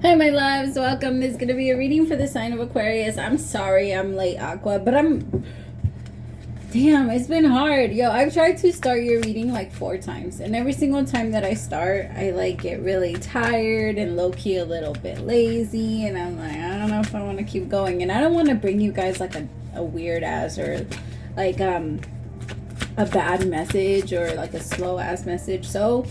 Hi, my loves. Welcome. This is going to be a reading for the sign of Aquarius. I'm sorry I'm late, Aqua, but Damn, it's been hard. Yo, I've tried to start your reading like 4 times, and every single time that I start, I like get really tired and low-key a little bit lazy, and I'm like, I don't know if I want to keep going, and I don't want to bring you guys like a weird ass or like a bad message or like a slow ass message. So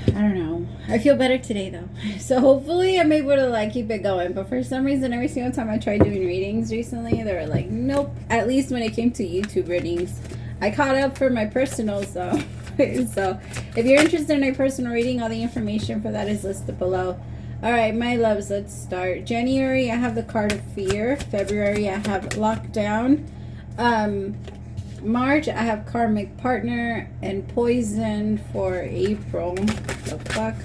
I don't know. I feel better today though. So hopefully I'm able to like keep it going. But for some reason, every single time I tried doing readings recently, they were like, nope. At least when it came to YouTube readings. I caught up for my personals though. So if you're interested in a personal reading, all the information for that is listed below. Alright, my loves, let's start. January, I have the card of fear. February, I have lockdown. March, I have karmic partner and poison for April. The fuck?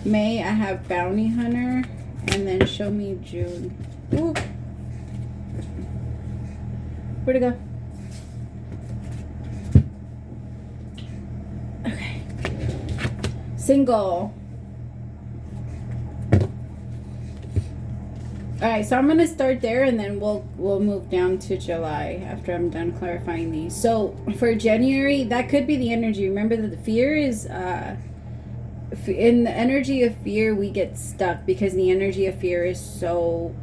May, I have bounty hunter. And then show me June. Ooh. Where'd it go? Okay. Single. Alright, so I'm going to start there and then we'll move down to July after I'm done clarifying these. So for January, that could be the energy. Remember that the fear is, in the energy of fear, we get stuck because the energy of fear is so,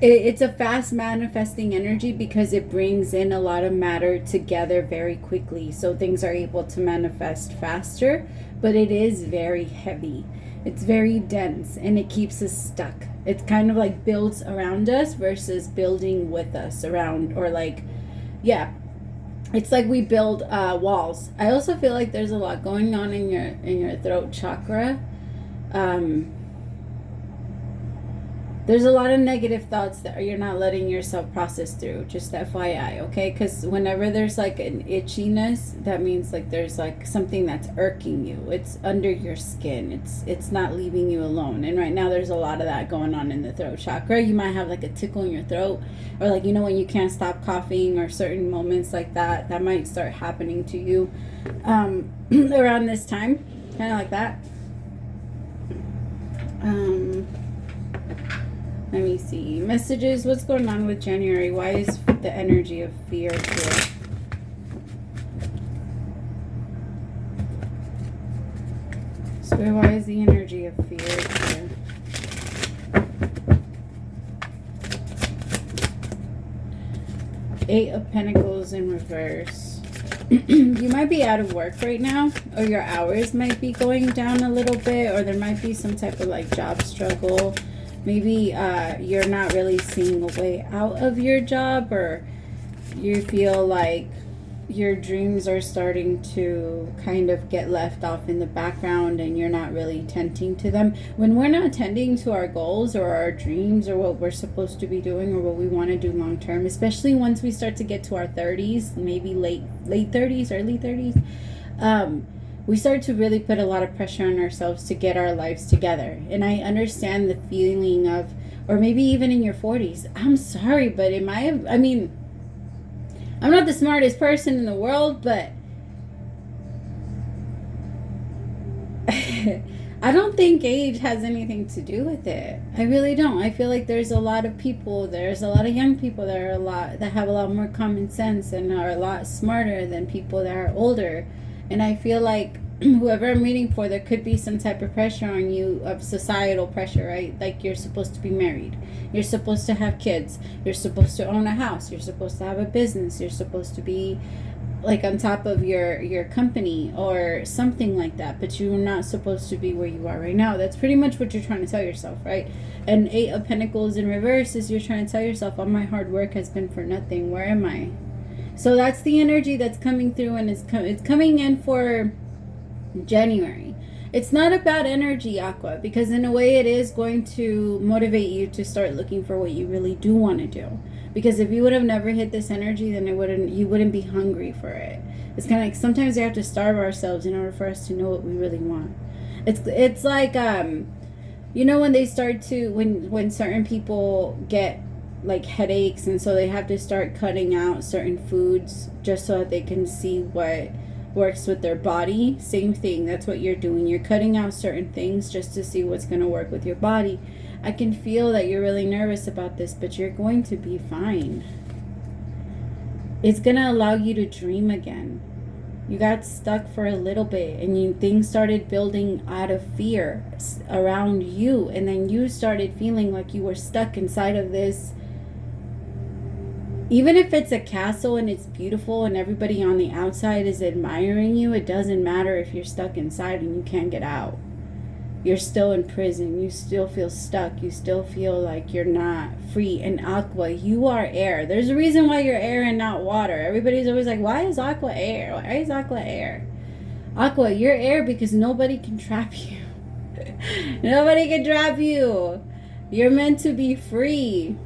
it's a fast manifesting energy because it brings in a lot of matter together very quickly. So things are able to manifest faster, but it is very heavy. It's very dense and it keeps us stuck. It's kind of like builds around us versus building with us around, or like, yeah, it's like we build walls. I also feel like there's a lot going on in your throat chakra. There's a lot of negative thoughts that you're not letting yourself process through. Just FYI, okay? Because whenever there's like an itchiness, that means like there's like something that's irking you. It's under your skin. It's not leaving you alone. And right now there's a lot of that going on in the throat chakra. You might have like a tickle in your throat, or like, you know, when you can't stop coughing, or certain moments like that. That might start happening to you around this time, kind of like that. Let me see. Messages. What's going on with January? Why is the energy of fear here? So why is the energy of fear here? Eight of Pentacles in reverse. You might be out of work right now, or your hours might be going down a little bit, or there might be some type of like job struggle. Maybe you're not really seeing a way out of your job, or you feel like your dreams are starting to kind of get left off in the background and you're not really tending to them. When we're not tending to our goals or our dreams or what we're supposed to be doing or what we want to do long term, especially once we start to get to our 30s, maybe late 30s, early 30s, we start to really put a lot of pressure on ourselves to get our lives together. And I understand the feeling of, or maybe even in your 40s, I'm sorry, but I mean, I'm not the smartest person in the world, but I don't think age has anything to do with it. I really don't. I feel like there's a lot of people, there's a lot of young people that have a lot more common sense and are a lot smarter than people that are older. And I feel like whoever I'm reading for, there could be some type of pressure on you, of societal pressure, right? Like you're supposed to be married. You're supposed to have kids. You're supposed to own a house. You're supposed to have a business. You're supposed to be like on top of your company or something like that. But you're not supposed to be where you are right now. That's pretty much what you're trying to tell yourself, right? And Eight of Pentacles in reverse is you're trying to tell yourself, all my hard work has been for nothing. Where am I? So that's the energy that's coming through, and it's coming in for January. It's not a bad energy, Aqua, because in a way it is going to motivate you to start looking for what you really do want to do. Because if you would have never hit this energy, then you wouldn't be hungry for it. It's kind of like sometimes we have to starve ourselves in order for us to know what we really want. It's like you know, when they start to when certain people get like headaches, and so they have to start cutting out certain foods just so that they can see what works with their body, same thing. That's what you're doing. You're cutting out certain things just to see what's going to work with your body. I can feel that you're really nervous about this, but you're going to be fine. It's going to allow you to dream again. You got stuck for a little bit, and things started building out of fear around you, and then you started feeling like you were stuck inside of this. Even if it's a castle and it's beautiful and everybody on the outside is admiring you, it doesn't matter if you're stuck inside and you can't get out. You're still in prison. You still feel stuck. You still feel like you're not free. And Aqua, you are air. There's a reason why you're air and not water. Everybody's always like, why is Aqua air? Why is Aqua air? Aqua, you're air because nobody can trap you. Nobody can trap you. You're meant to be free.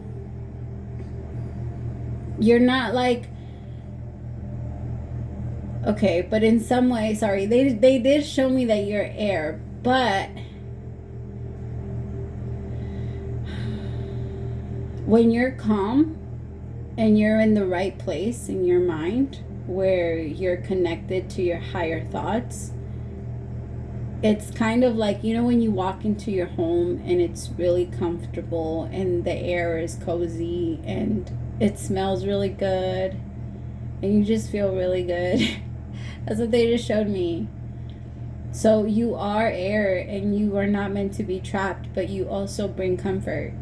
You're not like... Okay, but in some way, sorry, they did show me that you're air, but when you're calm and you're in the right place in your mind where you're connected to your higher thoughts, it's kind of like, you know, when you walk into your home and it's really comfortable and the air is cozy and it smells really good and you just feel really good. That's what they just showed me. So you are air and you are not meant to be trapped, but you also bring comfort.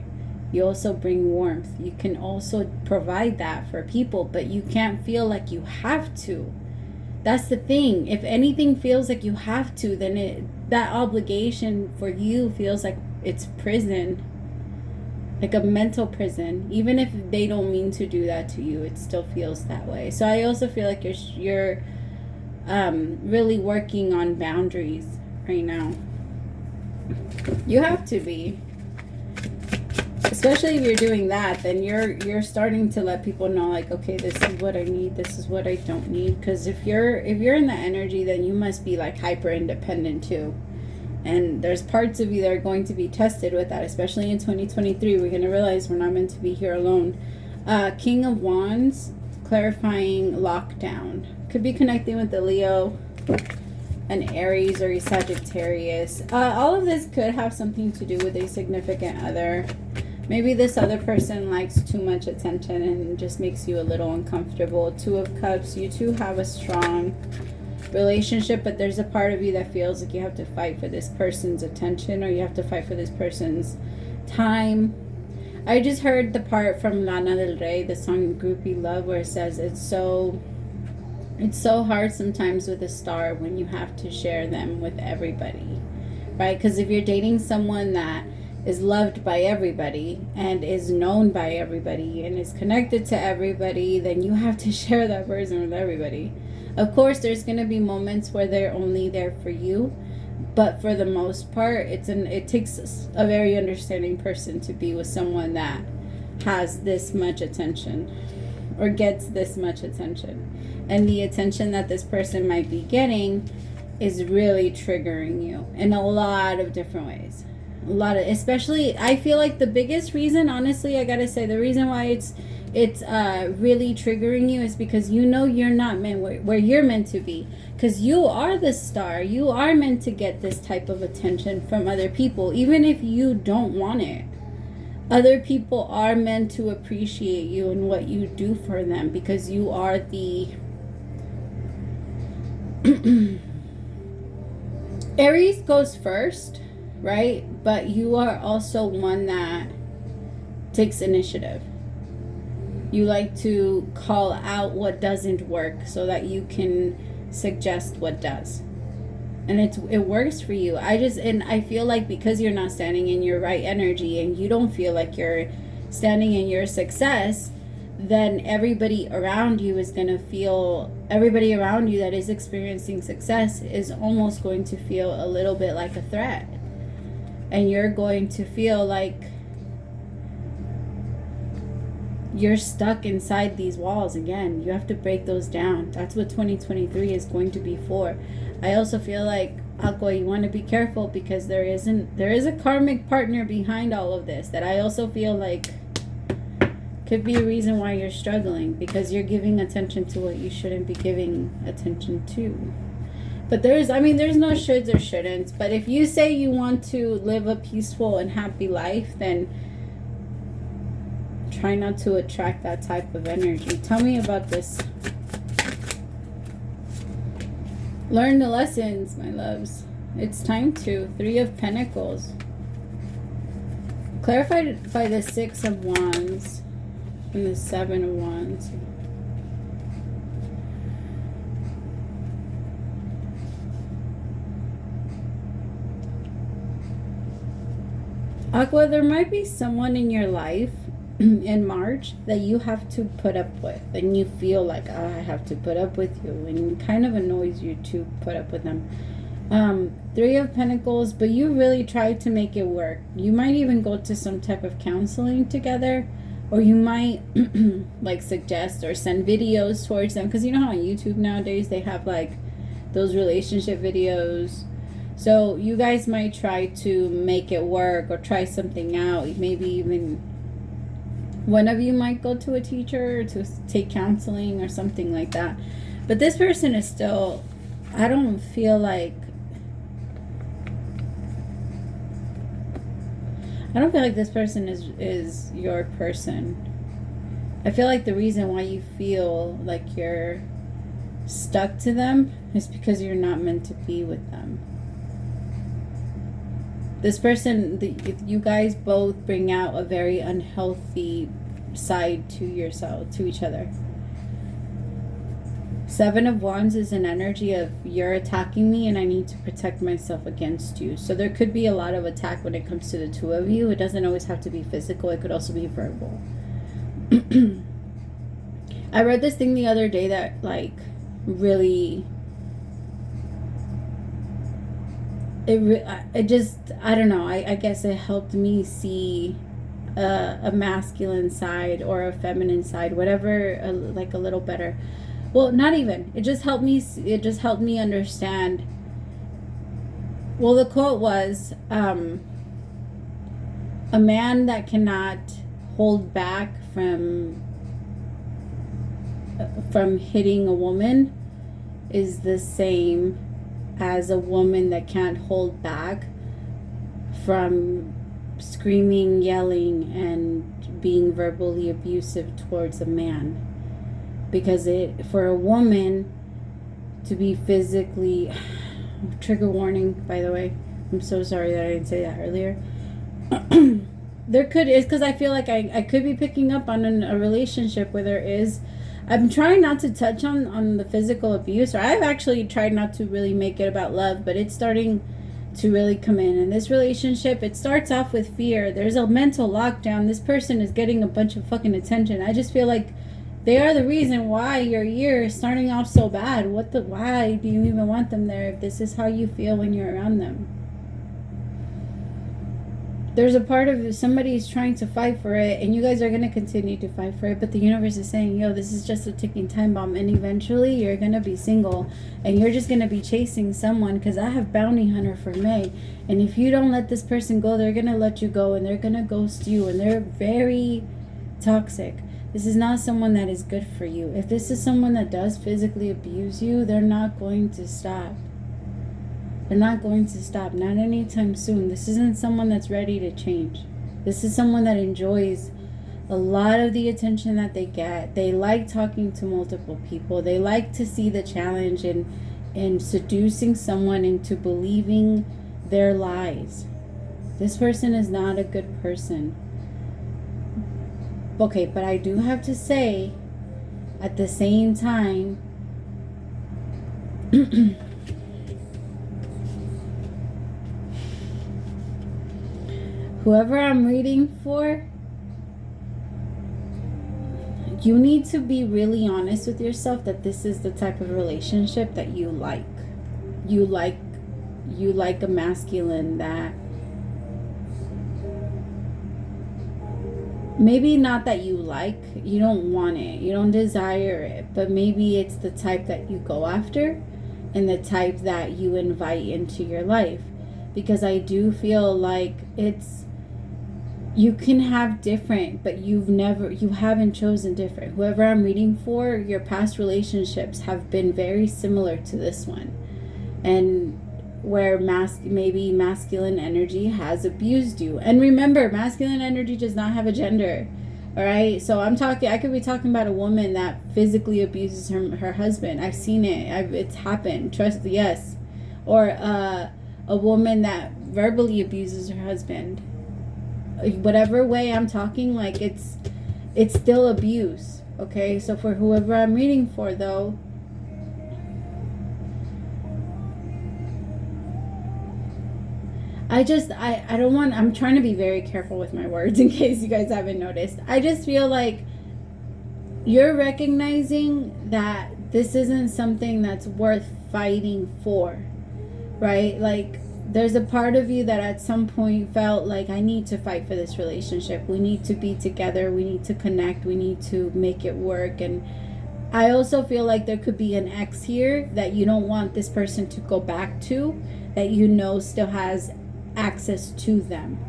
You also bring warmth. You can also provide that for people, but you can't feel like you have to. That's the thing. If anything feels like you have to, then that obligation for you feels like it's prison. Like a mental prison. Even if they don't mean to do that to you, it still feels that way. So I also feel like you're really working on boundaries right now. You have to be. Especially if you're doing that, then you're starting to let people know, like, okay, this is what I need, this is what I don't need. Because if you're in the energy, then you must be like hyper independent too. And there's parts of you that are going to be tested with that, especially in 2023. We're going to realize we're not meant to be here alone. King of Wands, clarifying lockdown. Could be connecting with the Leo, an Aries, or a Sagittarius. All of this could have something to do with a significant other. Maybe this other person likes too much attention and just makes you a little uncomfortable. Two of Cups, you two have a strong relationship, but there's a part of you that feels like you have to fight for this person's attention, or you have to fight for this person's time. I just heard the part from Lana Del Rey, the song Groupie Love, where it says it's so hard sometimes with a star when you have to share them with everybody, right? Because if you're dating someone that is loved by everybody and is known by everybody and is connected to everybody, then you have to share that person with everybody. Of course, there's going to be moments where they're only there for you, but for the most part, it takes a very understanding person to be with someone that has this much attention or gets this much attention. And the attention that this person might be getting is really triggering you in a lot of different ways. Especially, I feel like the biggest reason, honestly, I gotta say, the reason why it's really triggering you is because you know you're not meant where you're meant to be. Because you are the star. You are meant to get this type of attention from other people, even if you don't want it. Other people are meant to appreciate you and what you do for them, because you are the Aries goes first, right? But you are also one that takes initiative. You like to call out what doesn't work so that you can suggest what does. And it works for you. I feel like because you're not standing in your right energy and you don't feel like you're standing in your success, then everybody around you is going to feel, everybody around you that is experiencing success is almost going to feel a little bit like a threat. And you're going to feel like you're stuck inside these walls again. You have to break those down. That's what 2023 is going to be for. I also feel like, Aqua, you want to be careful, because there is a karmic partner behind all of this that I also feel like Could be a reason why you're struggling, because you're giving attention to what you shouldn't be giving attention to. But there's no shoulds or shouldn'ts. But if you say you want to live a peaceful and happy life, then try not to attract that type of energy. Tell me about this. Learn the lessons, my loves. It's time to. 3 of Pentacles. Clarified by the 6 of Wands and the 7 of Wands. Aqua, there might be someone in your life in March that you have to put up with, and you feel like, oh, I have to put up with you, and it kind of annoys you to put up with them. 3 of Pentacles, but you really try to make it work. You might even go to some type of counseling together, or you might like suggest or send videos towards them, because you know how on YouTube nowadays they have like those relationship videos. So you guys might try to make it work or try something out. Maybe even one of you might go to a teacher to take counseling or something like that. But this person is still, I don't feel like this person is your person. I feel like the reason why you feel like you're stuck to them is because you're not meant to be with them. This person, you guys both bring out a very unhealthy side to yourself, to each other. 7 of Wands is an energy of you're attacking me and I need to protect myself against you. So there could be a lot of attack when it comes to the 2 of you. It doesn't always have to be physical. It could also be verbal. I read this thing the other day that like really... It just, I don't know, I guess it helped me see a masculine side or a feminine side, whatever, like a little better. Well, not even. It just helped me understand. Well, the quote was, a man that cannot hold back from hitting a woman is the same as a woman that can't hold back from screaming, yelling, and being verbally abusive towards a man. Because for a woman to be physically... Trigger warning, by the way. I'm so sorry that I didn't say that earlier. It's because I feel like I could be picking up on a relationship where there is... I'm trying not to touch on the physical abuse, or I've actually tried not to really make it about love, but it's starting to really come in this relationship. It starts off with fear. There's a mental lockdown. This person is getting a bunch of fucking attention. I just feel like they are the reason why your year is starting off so bad. Why do you even want them there if this is how you feel when you're around them? There's a part of somebody's trying to fight for it, and you guys are going to continue to fight for it, but the universe is saying, yo, this is just a ticking time bomb, and eventually you're going to be single, and you're just going to be chasing someone, because I have Bounty Hunter for May, and if you don't let this person go, they're going to let you go, and they're going to ghost you, and they're very toxic. This is not someone that is good for you. If this is someone that does physically abuse you, they're not going to stop. They're not going to stop. Not anytime soon. This isn't someone that's ready to change. This is someone that enjoys a lot of the attention that they get. They like talking to multiple people. They like to see the challenge in seducing someone into believing their lies. This person is not a good person. Okay, but I do have to say, at the same time, whoever I'm reading for, you need to be really honest with yourself that this is the type of relationship that you like. You like a masculine that maybe not that you like, you don't want it, you don't desire it, but maybe it's the type that you go after and the type that you invite into your life. Because I do feel like it's You can have different, but you haven't chosen different. Whoever I'm reading for, your past relationships have been very similar to this one. And where maybe masculine energy has abused you. And remember, masculine energy does not have a gender. All right, so I could be talking about a woman that physically abuses her husband. I've seen it. It's happened. Trust, yes. Or a woman that verbally abuses her husband. Whatever way I'm talking, like it's still abuse. Okay, so for whoever I'm reading for, though, I don't want, I'm trying to be very careful with my words in case you guys haven't noticed. I just feel like you're recognizing that this isn't something that's worth fighting for, right? Like, there's a part of you that at some point felt like, I need to fight for this relationship. We need to be together. We need to connect. We need to make it work. And I also feel like there could be an ex here that you don't want this person to go back to, that you know still has access to them,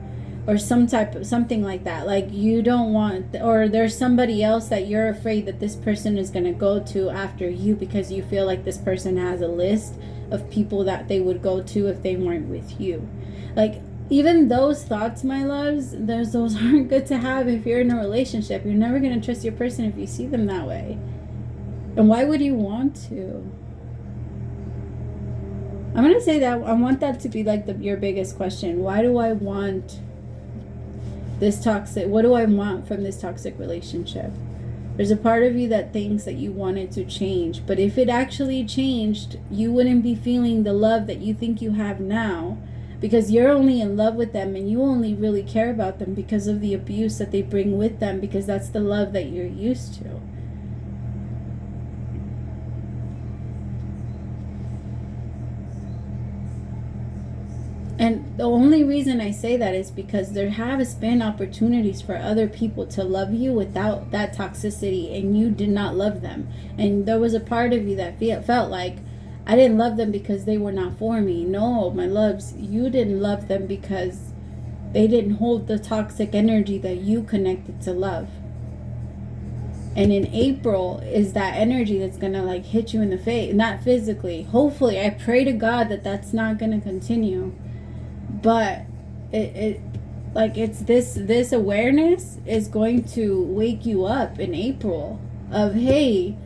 or something like that. Like, you don't want, or there's somebody else that you're afraid that this person is going to go to after you, because you feel like this person has a list of people that they would go to if they weren't with you. Like, even those thoughts, my loves, those aren't good to have if you're in a relationship. You're never going to trust your person if you see them that way. And why would you want to? I'm going to say that I want that to be like your biggest question. Why do I want this toxic? What do I want from this toxic relationship? There's a part of you that thinks that you want it to change. But if it actually changed, you wouldn't be feeling the love that you think you have now, because you're only in love with them and you only really care about them because of the abuse that they bring with them, because that's the love that you're used to. And the only reason I say that is because there has been opportunities for other people to love you without that toxicity, and you did not love them. And there was a part of you that felt like, I didn't love them because they were not for me. No, my loves, you didn't love them because they didn't hold the toxic energy that you connected to love. And in April is that energy that's going to like hit you in the face, not physically. Hopefully, I pray to God that that's not going to continue. But it's this awareness is going to wake you up in April of, hey,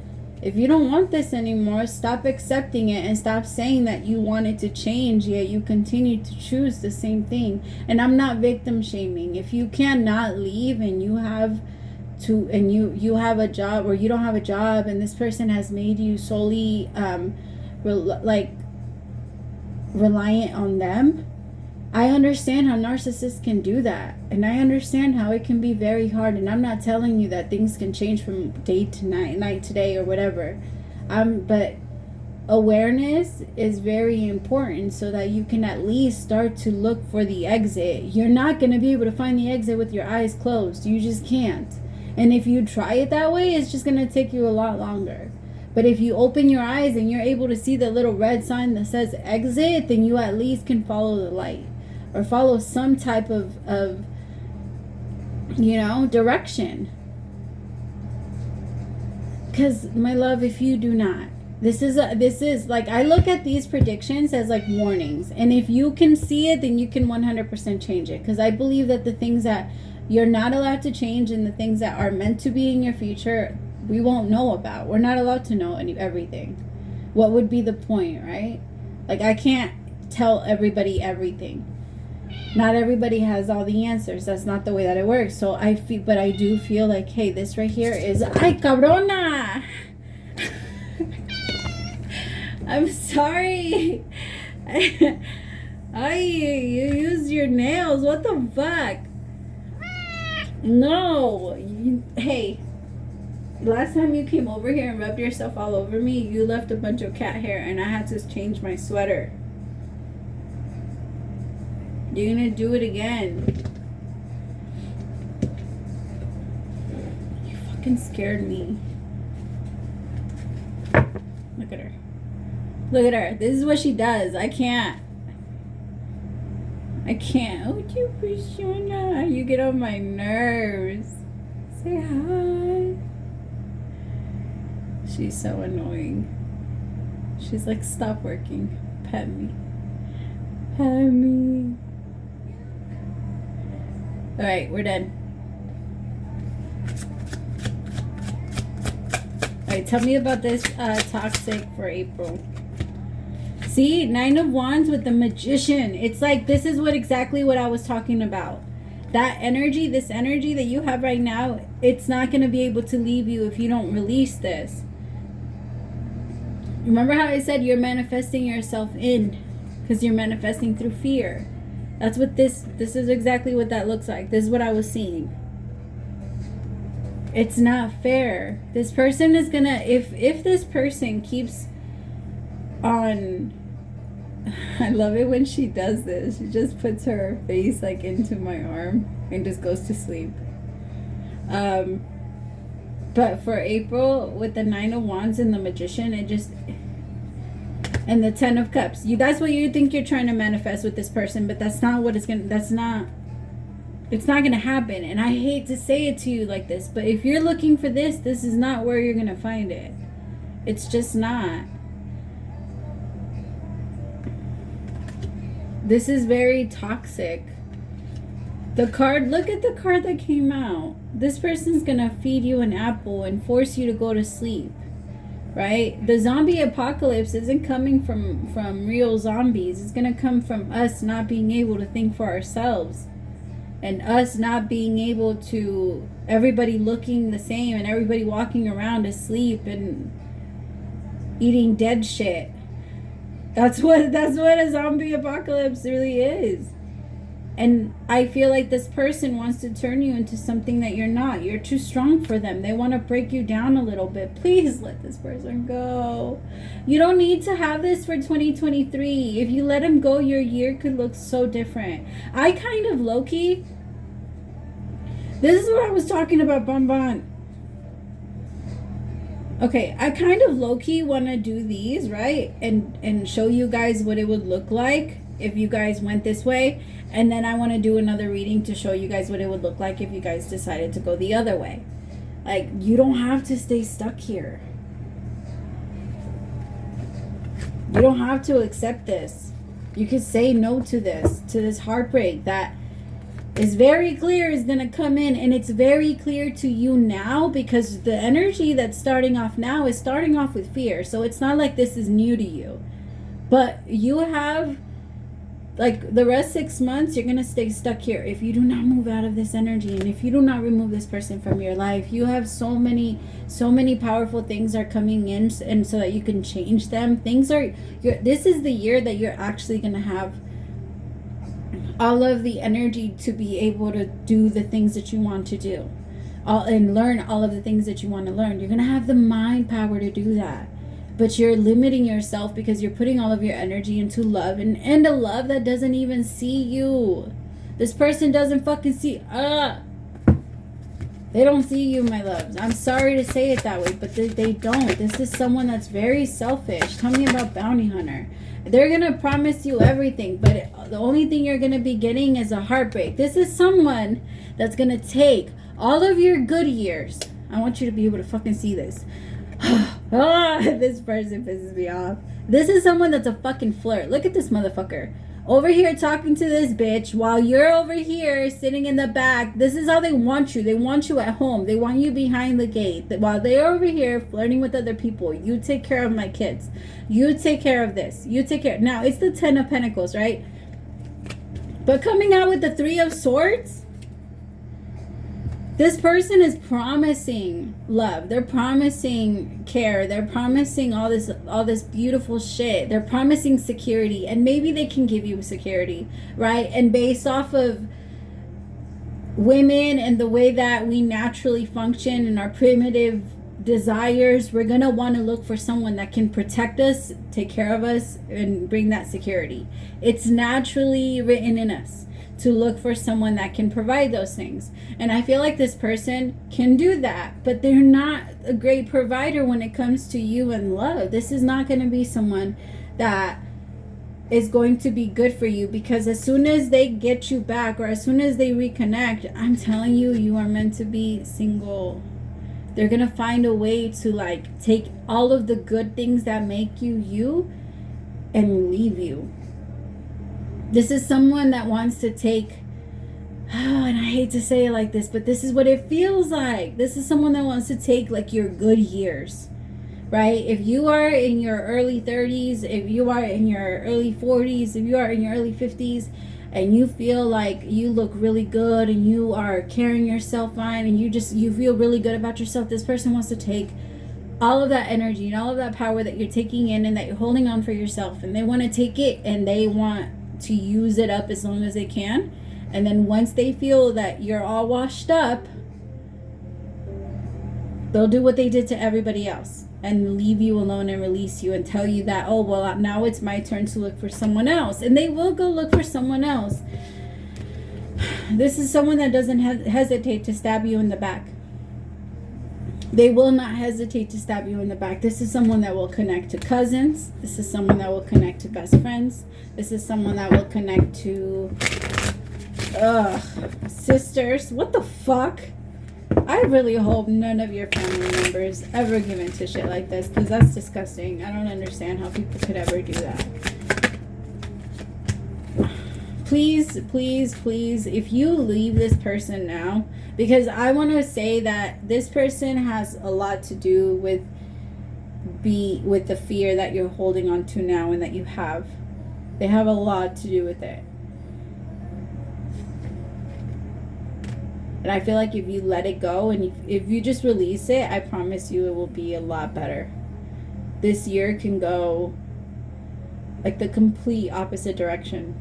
if you don't want this anymore, stop accepting it and stop saying that you want it to change, yet you continue to choose the same thing. And I'm not victim shaming. If you cannot leave and you have to, and you have a job, or you don't have a job, and this person has made you solely reliant on them, I understand how narcissists can do that, and I understand how it can be very hard. And I'm not telling you that things can change from day to night to day or whatever. But awareness is very important so that you can at least start to look for the exit. You're not going to be able to find the exit with your eyes closed. You just can't. And if you try it that way, it's just going to take you a lot longer. But if you open your eyes and you're able to see the little red sign that says exit, then you at least can follow the light, or follow some type of direction. Because, my love, if you do not, this is like, I look at these predictions as like warnings. And if you can see it, then you can 100% change it. Because I believe that the things that you're not allowed to change, and the things that are meant to be in your future, we won't know about. We're not allowed to know everything. What would be the point, right? Like, I can't tell everybody everything. Not everybody has all the answers. That's not the way that it works. So I do feel like, hey, this right here is, ay, cabrona. I'm sorry. Ay, you used your nails. What the fuck? No. Hey, last time you came over here and rubbed yourself all over me, you left a bunch of cat hair, and I had to change my sweater. You're gonna do it again. You fucking scared me. Look at her. Look at her. This is what she does. I can't. I can't. Oh, you Krishna, you get on my nerves. Say hi. She's so annoying. She's like, stop working. Pet me. Pet me. Alright, we're done. Alright, tell me about this toxic for April. See, 9 of Wands with the Magician. It's like, this is exactly what I was talking about. That energy, this energy that you have right now, it's not going to be able to leave you if you don't release this. Remember how I said you're manifesting yourself in, because you're manifesting through fear. That's what this is exactly what that looks like. This is what I was seeing. It's not fair. This person is gonna, if this person keeps on, I love it when she does this. She just puts her face like into my arm and just goes to sleep. But for April, with the 9 of Wands and the Magician, it just, and the 10 of Cups, that's what you think you're trying to manifest with this person, but that's not what it's gonna, it's not gonna happen. And I hate to say it to you like this, but if you're looking for this is not where you're gonna find it. It's just not. This is very toxic. The card, look at the card that came out. This person's gonna feed you an apple and force you to go to sleep, right? The zombie apocalypse isn't coming from real zombies. It's gonna come from us not being able to think for ourselves, and us not being able to, everybody looking the same and everybody walking around asleep and eating dead shit. That's what a zombie apocalypse really is. And I feel like this person wants to turn you into something that you're not. You're too strong for them. They want to break you down a little bit. Please let this person go. You don't need to have this for 2023. If you let him go, your year could look so different. I kind of low-key, this is what I was talking about, Bonbon. Okay, I kind of low-key want to do these, right? And show you guys what it would look like if you guys went this way. And then I want to do another reading to show you guys what it would look like if you guys decided to go the other way. Like, you don't have to stay stuck here. You don't have to accept this. You could say no to this heartbreak that is very clear is going to come in. And it's very clear to you now, because the energy that's starting off now is starting off with fear. So it's not like this is new to you. But you have, like, the rest 6 months, you're going to stay stuck here if you do not move out of this energy. And if you do not remove this person from your life, you have so many powerful things are coming in, and so that you can change them. This is the year that you're actually going to have all of the energy to be able to do the things that you want to do, and learn all of the things that you want to learn. You're going to have the mind power to do that. But you're limiting yourself because you're putting all of your energy into love, and a love that doesn't even see you. This person doesn't fucking see. They don't see you, my loves. I'm sorry to say it that way, but they don't. This is someone that's very selfish. Tell me about Bounty Hunter. They're going to promise you everything, but the only thing you're going to be getting is a heartbreak. This is someone that's going to take all of your good years. I want you to be able to fucking see this. This person pisses me off. This is someone that's a fucking flirt. Look at this motherfucker over here talking to this bitch while you're over here sitting in the back. This is how they want you. They want you at home. They want you behind the gate. While they're over here flirting with other people, you take care of my kids. You take care of this. You take care. Now, it's the 10 of Pentacles, right? But coming out with the 3 of Swords, this person is promising love. They're promising care. They're promising all this beautiful shit. They're promising security. And maybe they can give you security, right? And based off of women and the way that we naturally function and our primitive desires, we're going to want to look for someone that can protect us, take care of us, and bring that security. It's naturally written in us to look for someone that can provide those things. And I feel like this person can do that, but they're not a great provider when it comes to you and love. This is not going to be someone that is going to be good for you, because as soon as they get you back, or as soon as they reconnect, I'm telling you, you are meant to be single. They're gonna find a way to like take all of the good things that make you you and leave you. This is someone that wants to take, and I hate to say it like this, but this is what it feels like. This is someone that wants to take like your good years, right? If you are in your early 30s, if you are in your early 40s, if you are in your early 50s, and you feel like you look really good and you are carrying yourself fine and you feel really good about yourself, this person wants to take all of that energy and all of that power that you're taking in and that you're holding on for yourself, and they want to take it and they want to use it up as long as they can. And then once they feel that you're all washed up, they'll do what they did to everybody else and leave you alone and release you and tell you that, oh, well, now it's my turn to look for someone else. And they will go look for someone else. This is someone that doesn't hesitate to stab you in the back. They will not hesitate to stab you in the back. This is someone that will connect to cousins. This is someone that will connect to best friends. This is someone that will connect to sisters. What the fuck? I really hope none of your family members ever give into shit like this, because that's disgusting. I don't understand how people could ever do that. Please, please, please, if you leave this person now, because I want to say that this person has a lot to do with the fear that you're holding on to now and that you have. They have a lot to do with it. And I feel like if you let it go and if you just release it, I promise you it will be a lot better. This year can go like the complete opposite direction.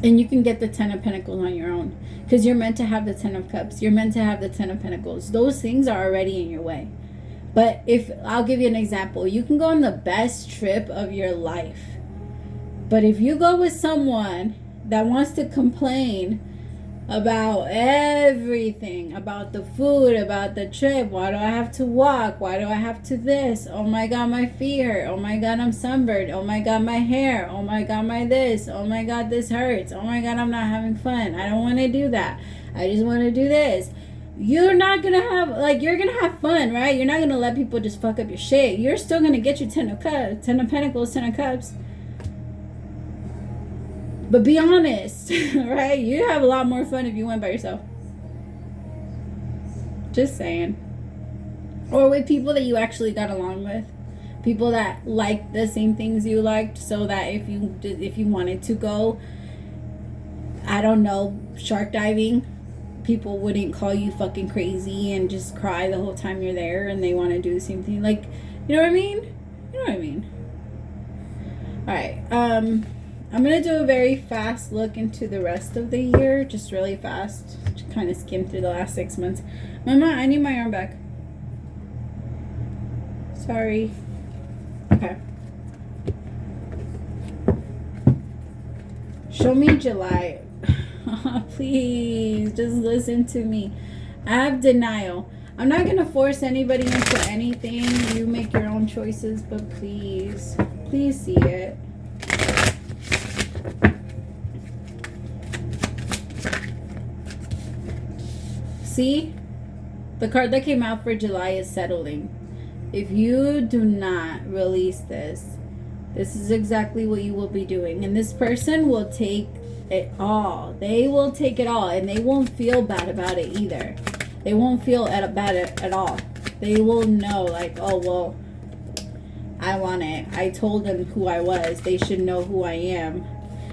And you can get the 10 of Pentacles on your own, because you're meant to have the 10 of Cups. You're meant to have the 10 of Pentacles. Those things are already in your way. But if I'll give you an example, you can go on the best trip of your life. But if you go with someone that wants to complain about everything, about the food, about the trip, why do I have to walk, why do I have to this, oh my god my feet hurt, oh my god I'm sunburned, oh my god my hair, oh my god my this, oh my god this hurts, oh my god I'm not having fun, I don't want to do that, I just want to do this. You're not gonna have, like, you're gonna have fun, right? You're not gonna let people just fuck up your shit. You're still gonna get your 10 of Cups, 10 of Pentacles, 10 of Cups. But be honest, right? You have a lot more fun if you went by yourself. Just saying. Or with people that you actually got along with. People that like the same things you liked, so that if you wanted to go, I don't know, shark diving, people wouldn't call you fucking crazy and just cry the whole time you're there, and they want to do the same thing. Like, you know what I mean? You know what I mean? Alright, I'm going to do a very fast look into the rest of the year. Just really fast. Just kind of skim through the last 6 months. Mama, I need my arm back. Sorry. Okay. Show me July. Please, just listen to me. I have denial. I'm not going to force anybody into anything. You make your own choices, but please, please see it. See, the card that came out for July is settling. If you do not release this, this is exactly what you will be doing. And this person will take it all. They will take it all, and they won't feel bad about it either. They won't feel bad at all. They will know, like, oh, well, I want it. I told them who I was. They should know who I am.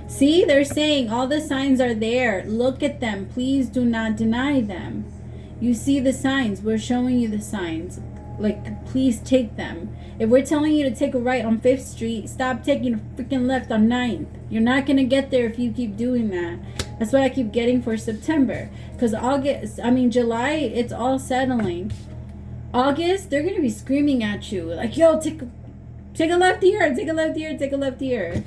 See, they're saying all the signs are there. Look at them. Please do not deny them. You see the signs. We're showing you the signs. Like, please take them. If we're telling you to take a right on 5th Street, stop taking a freaking left on 9th. You're not going to get there if you keep doing that. That's what I keep getting for September. Because July, it's all settling. August, they're going to be screaming at you. Like, yo, take a left here, take a left here, take a left here.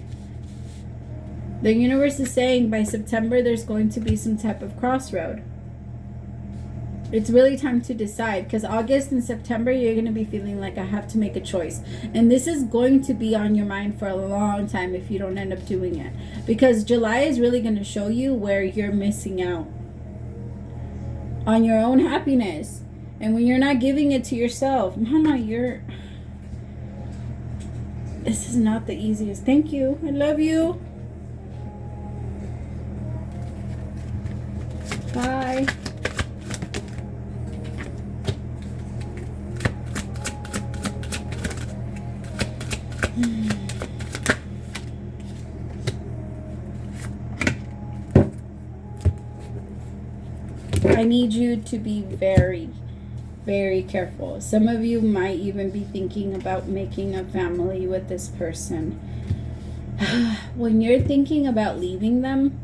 The universe is saying by September, there's going to be some type of crossroad. It's really time to decide, because August and September, you're going to be feeling like I have to make a choice. And this is going to be on your mind for a long time if you don't end up doing it. Because July is really going to show you where you're missing out on your own happiness. And when you're not giving it to yourself, Mama, this is not the easiest. Thank you. I love you. Bye. I need you to be very, very careful. Some of you might even be thinking about making a family with this person. When you're thinking about leaving them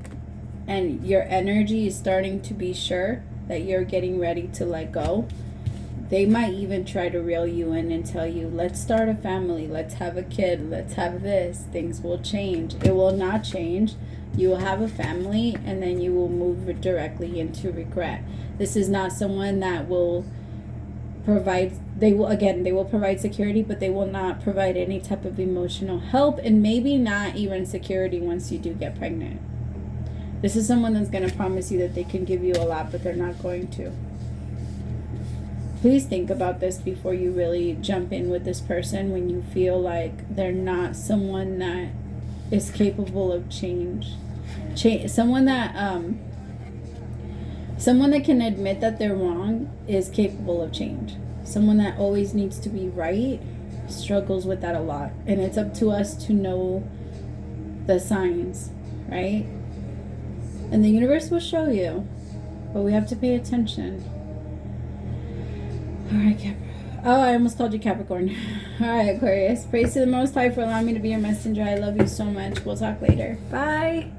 and your energy is starting to be sure that you're getting ready to let go, they might even try to reel you in and tell you, let's start a family, let's have a kid, let's have this, things will change. It will not change. You will have a family, and then you will move directly into regret. This is not someone that will provide, they will provide security, but they will not provide any type of emotional help, and maybe not even security once you do get pregnant. This is someone that's going to promise you that they can give you a lot, but they're not going to. Please think about this before you really jump in with this person when you feel like they're not someone that is capable of change. Someone that can admit that they're wrong is capable of change. Someone that always needs to be right struggles with that a lot. And it's up to us to know the signs, right? And the universe will show you, but we have to pay attention. All right, Oh, I almost called you Capricorn. All right, Aquarius. Praise to the Most High for allowing me to be your messenger. I love you so much. We'll talk later. Bye.